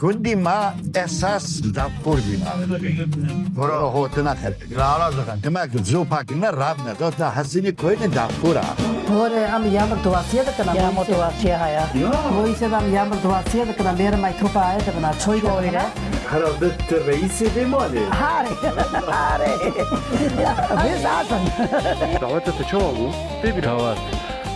Gundi ma esas dapur bina. Bora hotuna khat. Rara zakan. Demak zopakina rabna da da hasini koyne dapura. Bora am yamr duasiya da kana. Yağmur duası haya. Bu ise am yamr duasiya da kana ler mai thopa ay da bana çoy da. Herhalde reisi değil mi Ali? Hare. Hare. Biz azan. Davet ete çava bu. Değil mi? Tavat.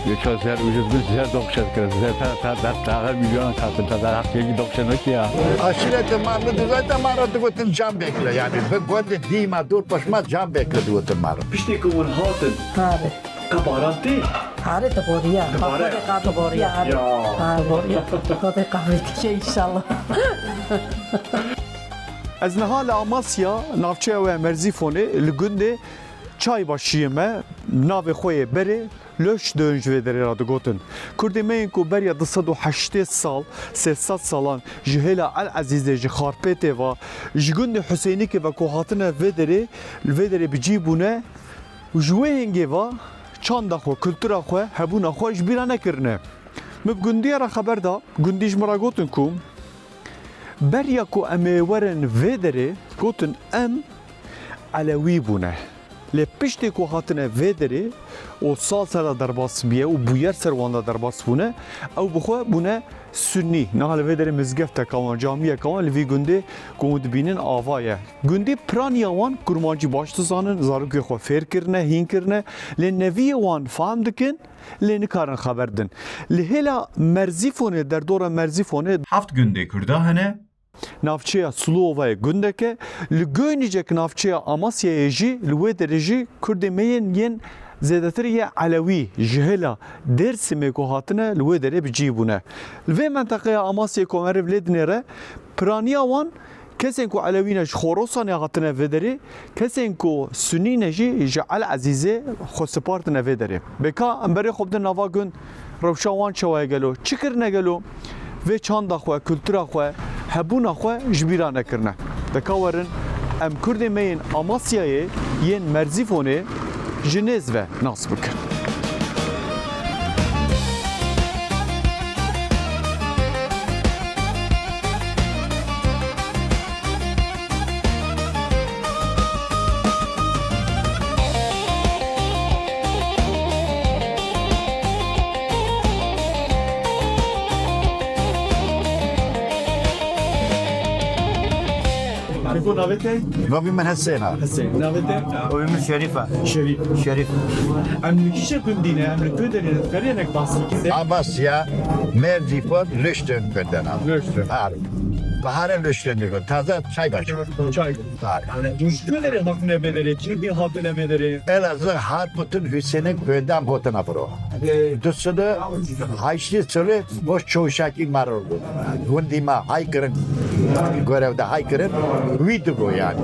Geçen sefer ucuz sefer 90 kere. Sefer daha milyon kalsın. Sefer hakkı 90 ki ya. Aşirete marlı düzayda marlı duvatın cam bekle yani. Ve gonde dima dur başma cam bekle duvatın marlı. Pişti kumun hatın. Hare. Kabaranti. Hare da boriya. Kabare. Ka boriya. Ya. Ha boriya. Kote kahve şey inşallah. Ez nehala Amasya navçeya ve Merzifonê li gundê çaybaşiyê me navê xwe yê berê Löş dönj ve derê ra digotin. Kurdê me yên ku beriya 280 sal, 300 salan ji hêla El Ezîzê ji xarpêtê ve ji gundê Hüseynikê ve ku hatine vê derê bicî bûne ji wê hêngê ve çanda xwe, kultura xwe, hebûna xwe ji bîra nekirine. Me bi gundiya re xeber da, gundî ji me ra gotin ku beriya ku em ê werin vê derê gotin em Elewî bûne. Lê piştê ku hatine vê derê û sal sera derbas biye û bûyer ser wan da derbas bûne ew bi xwe bûne Sünnî. Niha li vê derê mizgeftek wan camiyek wan li vî gundê ku dibînin ava ye. Gundê piraniya wan kurmancî baş dizanin, zarokê xwe fêr kirine, hîn kirine lê neviyê wan fehm dikin lê nikarin xeber din. Li hêla Merzifonê derdora Merzifonê Heft gundê Kurda hene, navçeya Sulovayê gundeke li goynîcek navçeya Amasyayê jî li wê derê jî Kurdê me yên zêdetir ye Elewî ji hêla Dêrsimê ku hatine li wê derê bicî bûne. Li vê menteqeya Amasyayê ku meriv lê dinê re piraniya wan kesên ku Elewî ne ji Xorosanê hatine vê derê, kesên ku Sünnî ne jî ji El Ezîzê xwe sipartine vê derê. Bêka em berê xwe bidin nava gund rewşa wan çawa ye gelo, çi kirine gelo vê çanda xwe, kultura xwe, hebûna xwe ji bîra nekirine. Dika werin em Kurdê me yên Amasyayê yên Merzifonê ji nêz ve nas bikin. Bu navete? Novi men hesena. Hüseyin. Navete? Oyumuz Şerife. Şerif. Şerif. Emlikişe gündine, emlik göderin, kariyenek bahsediyor. Amasya Merzifon Löştön gönden al. Löştön. Harbi. Bahane Löştön diyor. Taze çay başı. Çay. Harbi. Düşmeleri hatune bederi, cilbi hatune bederi. Elazığ Harput'un Hüseyin'in köyden hotuna bro. Dusunu haçlı soru boş çoğuşak imar oldu. Gundima haykırın görevde haykırın video yani.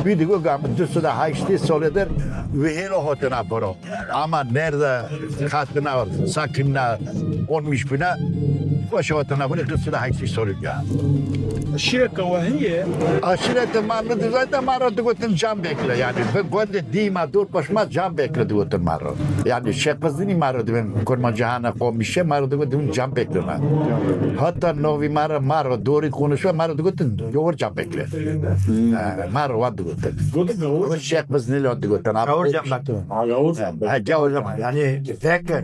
Video gamı dusunu haçlı sorudur ve hele hotuna bro. Ama nerede katına sakınına olmuş buna boş hotuna bunu dusunu haçlı soru ya. Şirka vahiye. Aşirete marlı düzayda marlı duvatın cam bekle yani. Ve gonde dima dur başma cam bekle duvatın marlı. Yani şekvazini marlı duvatın kurma cihana komişe marlı duvatın cam bekleme. Hatta novi marlı doğru konuşma marlı duvatın yoğur cam bekle. Marlı var duvatın. O şekvazini lo duvatın. Gavur cembaktı. Ha gavur cam. Yani bekir.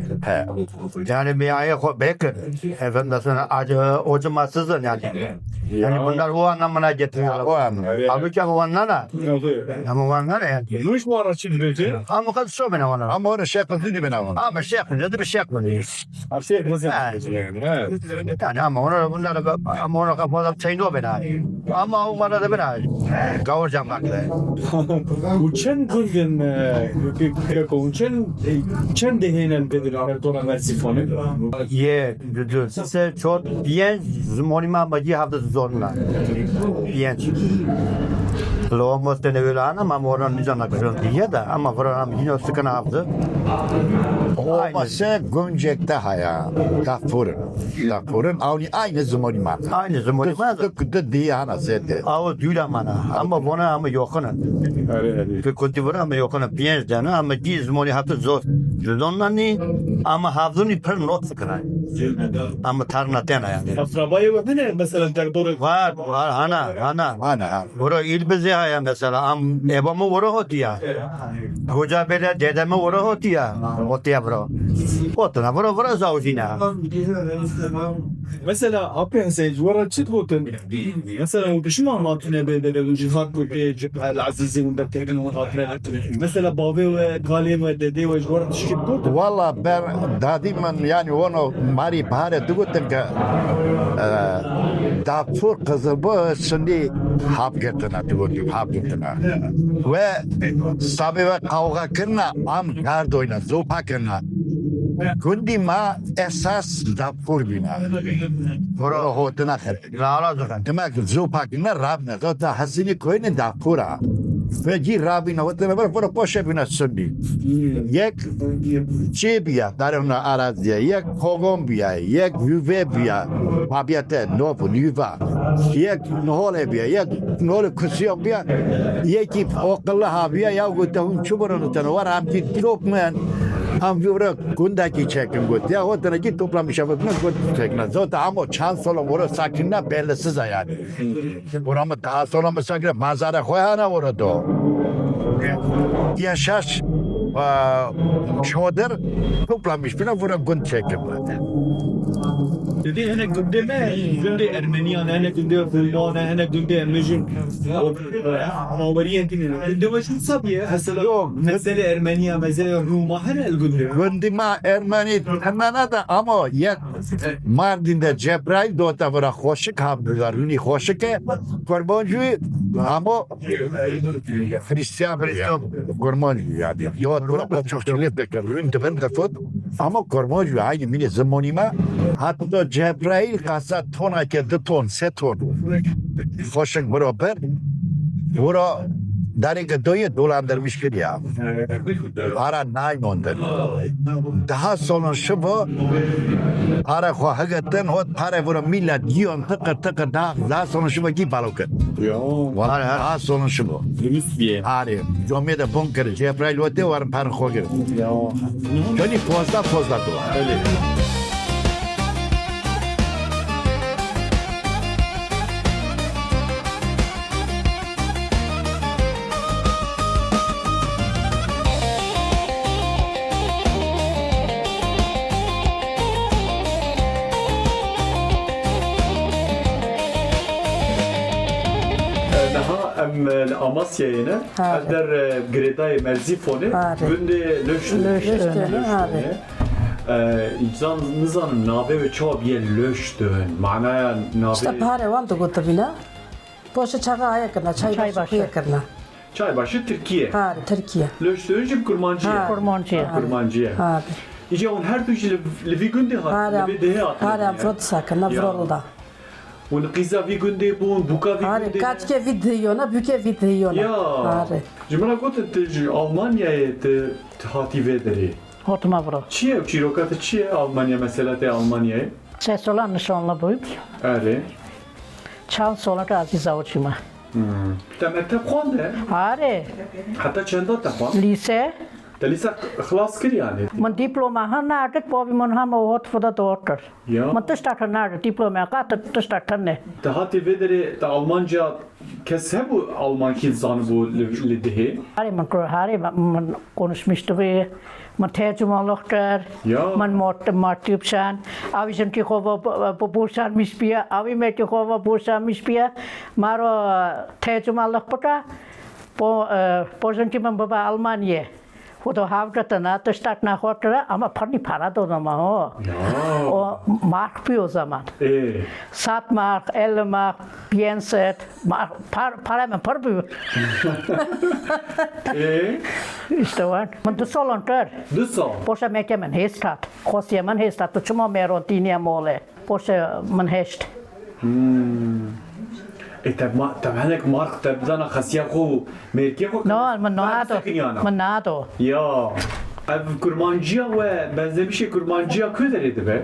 Yani miyaya bekir. Efendim sana acı ocumasızın yani. Yani bunlar o anlamına getiriyorlar. O anlamda. Halbuki o anlamda. Ama o anlamda yani. Nuş mu araçın böce? Ama kadar so bana ona. Ama onu şekvazini ben alın. Ama şey yapınca da bir şey yapmalıyız. Arşiv nasıl Yani ama ona bunlar ama ona kafalar çayını o bana. Ama o bana da bana. Gavur cembaktı. Uçen günden uçen dehenen bederi dona versifonu. Ye, c'est çok bien monument bagi hafta zorla. Bien. Lo mosten öyle ama moran nizana güzel diye de ama falan yine sıkına hafta. Olmasa Göncek'te haya. Kafur. Laporun aynı zamanıma. Aynı zamanı var. Dık diye ana zede. Ağız düğüle mana. Ama buna ama yokuna. Bir kötü var ama yokuna. Piyenç canı ama diz zamanı hafta zor. Ondan ne? Ama hafızını per not sıkıray. Ama tarına tena yani. Akrabayı var ne mesela doğru. Var ana. Ana. Bura ilbize ya mesela am ebamı vura hoti ya. Hoca bele dedeme vura hoti ya. Hoti ya bro. Otuna vura zavjina. Mesela apya seyirci var çıt hotun. Mesela pişman mı atına bedele ucufak bir Aziz'in unda tekrar atına. Mesela baba ve galim ve dede ve var çıkıp hotun. Valla ben dadimen yani onu mari bahane dugutten ki dafur kızı bu şimdi hap getine dugutten hap getine. Ve sabi ve kavga kırna am gardoyna zopa kırna. Kundi ma esas dafur bina. Bura hotuna kır. Rara zaten. Demek zopa kırna rabne. Zota hasini koyne dafura. Ve ji rabina hotuna bura poşe bina şimdi. Yek Çebiya, darına araziye, yek Kolombiya, yek Yüvebiya, mabiyete novu, nüva, yek Nohlebiya, yek Nohle Kusiyobiya, yek okalla habiya, ya gute hun çuburanı tanı var, am ki tilopmen, am vura gundaki çekin gut, ya o tane ki toplamış avutuna gut çekna, zota ama çans olan vura sakinle bellisiz yani. Buramı daha sonra mı sakin, mazara koyana vura do. Yaşaş, çoğudur toplamış bile vura gün çekim. Dedi hene günde Ermeniyan, hene günde Bulman, hene günde Ermejin. Mavariyen dinle. Günde başın sabiye. Yok. Mesele Ermeniya, mesele Ruma her el günde. Gündima Ermeni temana da ama ya Mardin'de Cebrail doğuta vura hoşuk hamdüler. Ünü hoşuke kurbancu ama Hristiyan kurbancu yani. Yok burada çok çılgın bekler. Ünü ben de fut ama kurbancu aynı mini zamanıma hatta Cebrail kasa tona ke de ton se ton. Hoşuk beraber vura Darık doyu dolandırmış gibi ya. Para naymondur. Daha sonra şu bu para kuhagatan hot para vura millet yiyon tıkır daha sonra şu bu gibi balık. Daha sonra şu bu. Hari. Cumhuriyete bunker. Cebrail ote var para kuhagir. Yani fazla duvar. Öyle. Amasya'yı der Greda'yı Merzifoni günde löştön İnsan nizanın nabe ve çoğabiye löştön manaya nabe İşte pare var da gotu bina. Poşa çağa aya kırna, çay başı kırna. Çaybaşı Türkiye. Pare, Türkiye. Löştön jim kurmancıya. Pare. İşte on her türlü levi günde hat, levi dehe hat. Pare frotsa kırna vrolda. On qiza vi günde bu, buka vi Pare, günde. kaç ke videona, büke videona. Ya. Cimra gotu Almanya'ya hati vederi. Hotma bro. Çiye çirokatı çiye Almanya mesela de Almanya'ya. Ses olan nişanlı buyup. Öyle. Çans olan aziz avuçuma. Temette kuande. Are. Hatta çenda tapa. Lise. Delisa خلاص kır yani. Man diploma han nadet bobi man han hot for the daughter. Ya. Man tıştak nadet diploma kat tıştak ne. Daha tevedere de Almanca kes bu Alman kilzanı bu lidehi. Are man kro hare man konuşmuştu ve man tercümanlıktır. Ya. Man martipsan. Avizan ki kova bursan mispia. Avi me ki kova bursan mispia. Maro tercümanlık pata. Pozan ki man baba Almanya. Foto havcatına tıştakna hotra ama parni para da ama o. Ya. O mark o zaman. 7 mark, 11 mark, 500 mark, para mı par bu? İşte var. Man da solontar. Düsal. Poşa mekemen hestat. Kosyaman hestat. Tuçuma meron tinia mole. Poşa man hest. طب هناك مارك طب انا خسيا خو ميركي خو No, man nado. Man nado. يا Ev kurmancıya ve benzemişe kurmancıya köderiydi be.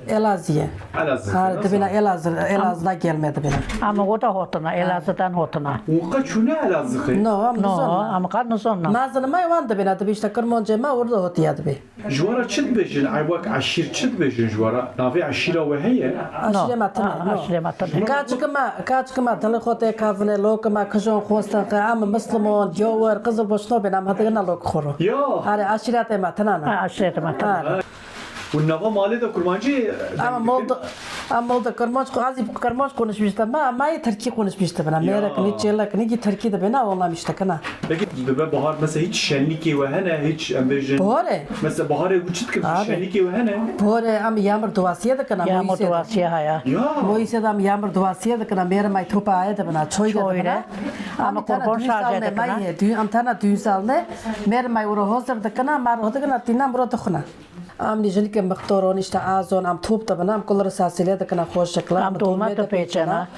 Elazığ'a. Elazığ. Ha, dibine Elazığ'a gelmedi benim. Ama o da hotuna, Elazığ'dan hotuna. Oka çune Elazığ'ı. No, ama No, sonra. ama kanı sonra. Nazını mayvan da bina da işte kırmonca ma orada hotiyadı be. Jwara çıt bejin, ay bak aşir çıt bejin jwara. Navi aşira ve heye. Aşile matına. Aşile matına. Kaçkıma dalı hote kavne lokma kızon khostan ama Müslüman jawar kızıl boşno ben ama hadına lok khoro. Ya. Hare aşirate matına. Aşile matına. Bu nava mali de kurmancı. Ama molda karmonç konuşmuştu ama Türkiye konuşmuştu bana. Merak ni çelak ni Türkiye'de bana anlamıştı kana. Peki be bahar mesela hiç şenliki ve hene hiç embejin. Bore. Mesela baharı bu çıt kız şenliki ve hene. Bore am yağmur duasıya da kana. Yağmur duasıya haya. Ya. Moise da yağmur duasıya da kana mere may topa ayda bana çoy da bana. Ama kurban şarjı da kana. Düğün antana düğün salne mere may uro hazır da kana mar hoda kana tinam uro tokhna. Am nijin ke maktoron işte azon am top da bana am kolları sasile da kana hoş şakla. Am dolma da peçena.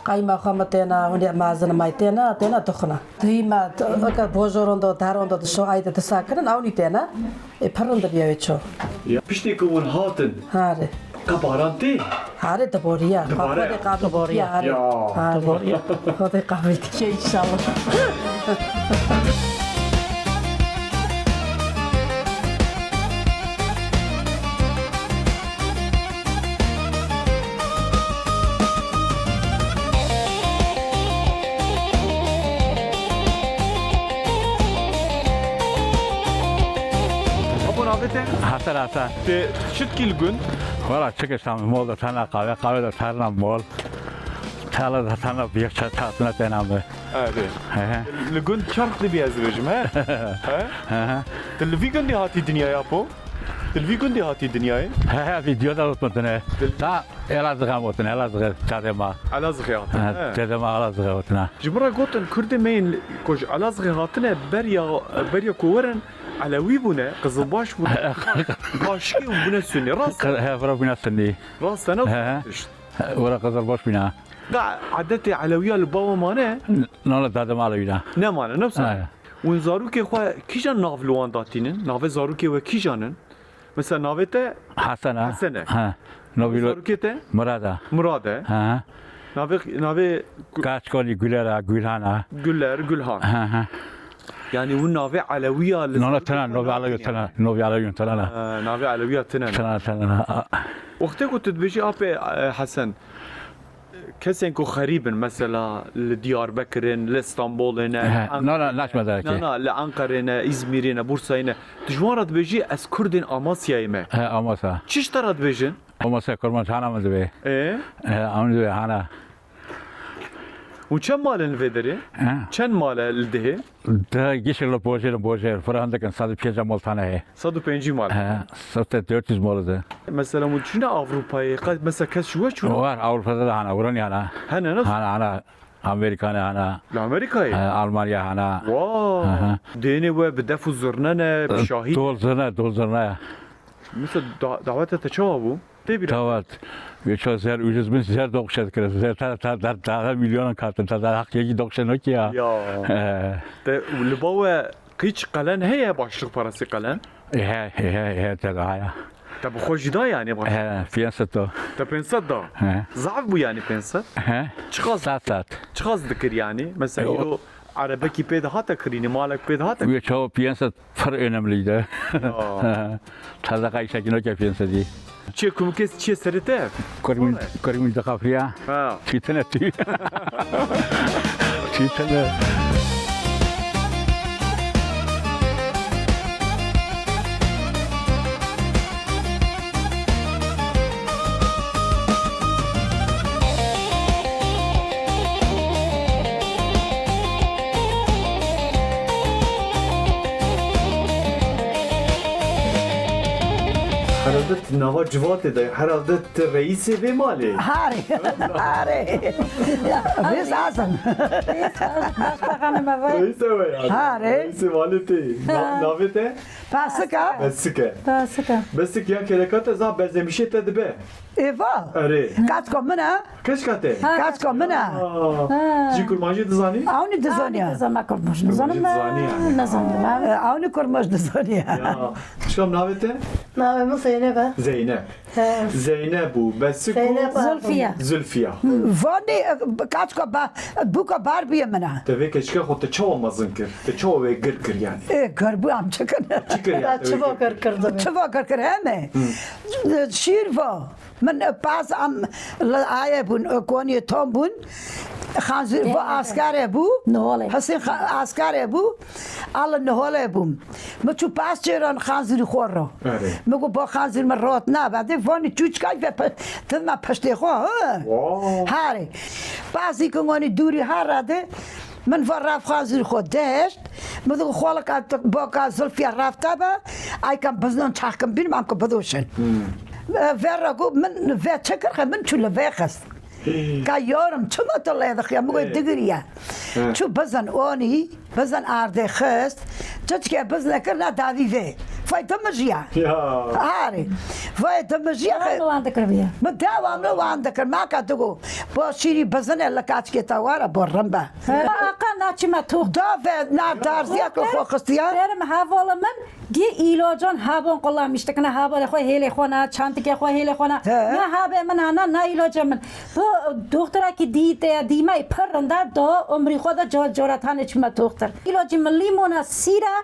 Qayma xamatena hunde mazana maitena tena tokhna. Tıyma aka bozoronda daronda da şu ayda da sakın avni tena. Parında biyeço. Ya pişti kuvun hatın. Hare. Kabaranti. Hare da boriya. Daboriya. Hade boriya. Ya. Hare boriya. Hade kahve inşallah. Apo navete Hasan Hasan. te çıtkil gün Valla çıkıştam mol da sana kahve de tarla mol. Tarla da sana bir çatına denamı. evet. He Gün çarklı bir yazıcım he. he. Televizyon di hati dünyaya po. Televizyon di hati dünyaya. He videoda unutmadın he. Da Elazığ'a mutun Elazığ'a çadema. Elazığ hatı. Çadema Elazığ'a mutuna. Cumhur'a goten Kürde meyin koş Elazığ hatine berya kuvaran Alevi bu ne? Kızılbaş bu ne? Başki bu ne sünni? Rast. He bırak bina seni. Rast sana. He. Ora kızar boş bina. Da adeti Aleviya lbava mane. Nola dadım ala bina. Ne mane? Ne sen? He. Wen zaruke xwe kijan navluan datinin? Nave zaruke ve kijanın? Mesela navete Hasan'a. Hasan'a. Ha. Nobilo zaruke te Murada. Murade. Ha. Nave Kaçkoli Gülera Gülhana. Güller Gülhan. Ha ha. Yani bu nave Aleviya Nola tana nobi ala yutana. Nobi ala yutana. nave Aleviya tenen. Tana. وقتی که تو بچی آپ حسن کسی که خریبن مثلا لدیار بکرین لاستانبول نه Nola naşmadı نه ki. نه لانقره نه ازمیری نه بورسای نه دجوارت بچی از کردین آماسیای مه He amasa. چیش ترات بچین Amasa kurban çana mı be? اه Amı be hana. و چند مال الفدری Ha. چند مال الده Da gişirli bojer. Fırandakın sadı piyece mol tane he. 105 مال He. Sote 400 moldu. مثلا و چونه اروپایی قد مثلا کس شو چون Var Avrupa'da da hana. Uran yana. هنه نه Hana. Amerikanı hana. لامریکایی Almanya hana. واه دینه و بدف زرننه بشاهی Dolzurna. مثل دعوت تچاوو تبی Tavat. Geçen zer ucuz bin zer dokşet kırız. Zer ta milyonun katın. Ta hak yeki dokşen o ki ya. يا لبوا قيش قلن هي باشلق براسي قلن He tegaya. طب خوش دا يعني باش He fiyasato. طب بنصد دا He. ضعف بو يعني بنصد He. شخص Sat. شخص ذكر يعني مثلا يو عربكي بيد هاتا كريني مالك بيد هاتا Ve çoğu piyasa fır önemliydi. Taza kayışakin o ki piyasa değil. چه كومكيس چه سرته Korimin de kafriya. ها Çitene tüy. Çitene. herhalde nava civat eder herhalde reisi ve mali Hare. Biz azam. Başbakanıma var. reisi ve yani Ha, reisi mali te navete Pasıka. besike Pasıka. besik ya kerekata za bezemişe te de be Eva. Ere. Kaç komuna? Kaç kate? Kaç komuna? Ji kurmancı dizani? Avni dizanya. Zama kurmuş. Zanım Zani yani. ne zanım? Avni kurmuş dizanya. Ya. Çıkam navete? Navımı Zeynep'e. Zeynep. Zeynep bu. Besiku. Zülfiye. Zülfiye. Vani kaç ko bu ko Barbie mina. Te ve keşke hotte çava mazın kır. Te çava ve gır kır yani. Garbu am çıkın. Çıkır yani. Çıva kırkırdı. Çıva kır heme. Şiir va. من باز ام آیه بون کنی تام بون خانزیر با اسکاره بو نهاله. حسین اسکاره بو الله نهاله بوم من تو پاس چران خانزیر خور رو آره. مگو با خانزیر من رات نه بعد وانی چوچ کای و تد ما پشتی خو واو. هاره بعضی کنگانی دوری هر راده من رفت خانزیر خود داشت من دو خالق با که زلفی رفته با ای کم بزنان چاکم بینم هم که بدوشن verrago men ve çeker men çule vexas ka yarım çuma tolaydık ya bu digriya şu bazan oni bazan arde xest çeçke bazan kerna davi ve fayda mıjiya Ya. hari fayda mıjiya Kullandı kırbiye. ما devamlı vandakır ma ka dugo bu şiri bazan elle kaç ke tawara borramba Akan açma tuğ. da ve na darziya ko xostiya Benim havalamın gi ilacın habon kullanmıştık. Ne habon koy hele kona, çantike koy hele kona. Ne habe men ana ne ilacım. Bu doktora ki dime pırında da ömrü koda joratan içme doktor. İlacım limona sira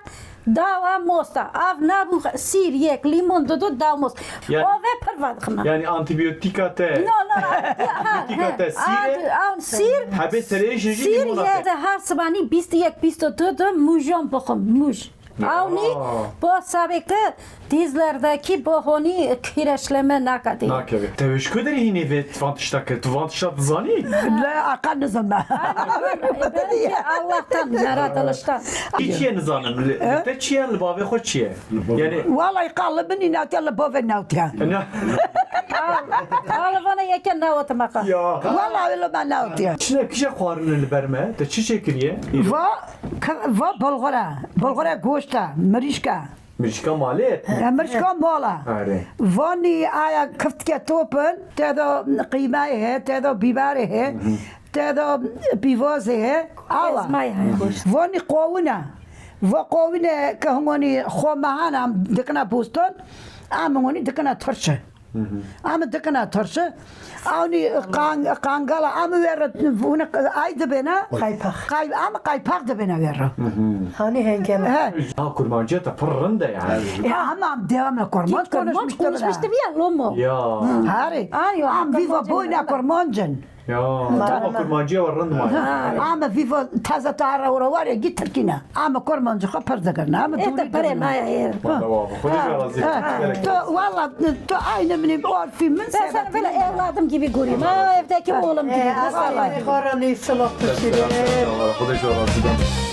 dava mosta. Av nabu sir yek limon dodo davmos. Yani- O ve pırvadık mı? Yani antibiyotika te. No. Antibiyotika sire. Sir. Habe sereye şişi Sir limonata. yerde her sabahni 22-24 mujon bakım muj. Avni bu sabekte dizlerdeki bu honi kireçleme nakadi. Nakeve. Teveşkü deri yine ve tvantıştak. Tvantıştak zani. la akan zaman Bence Allah'tan yaratılıştan. İçiye nizanın. Te çiye lbave hoş çiye. Yani. والله يقلبني ناتي الله بوفي ناوتيا Ne? Alıvana yeken ne otamaka. Ya. والله ولا ما ناوتيا Çine kişe kuarını berme. Te çi çekiriye. va بلغرا گوشتا مريشكا Mişka maliyet. مريشكا مولا Are. فاني آيا كفت كتوبن تادو قيمة هي تادو بيباري هي تادو بيفوزي هي الله Ezmay hayır. فاني قونا وقونا كهموني خو معانا دكنا بوستون عموني دكنا ترشة عم دكنا ترشة أوني قانقلا عم ورد هنا أيد بنا عم قايباق دبنا ورا Hani hengeme. Ha kurmancıya da pırrın da yani. يا عم ديما كورمون Konuşmuş konuşmuştu bir ya lomo. Ya. هاري أيوة، عم فيفا كورمونجن. بوينا كورمونجن Ya. Ama kurmancıya varrın mı? عم فيفا تازا تعرى ورواري جيت تركينا عم كورمونجن خبر ذكرنا عم Ete pare maya yer. Tamam. Koca razı. والله تو عين من بقول في من Ben sana böyle evladım gibi göreyim. Ha evdeki oğlum gibi. Aslan koranı sılok pişirir. Koca razı.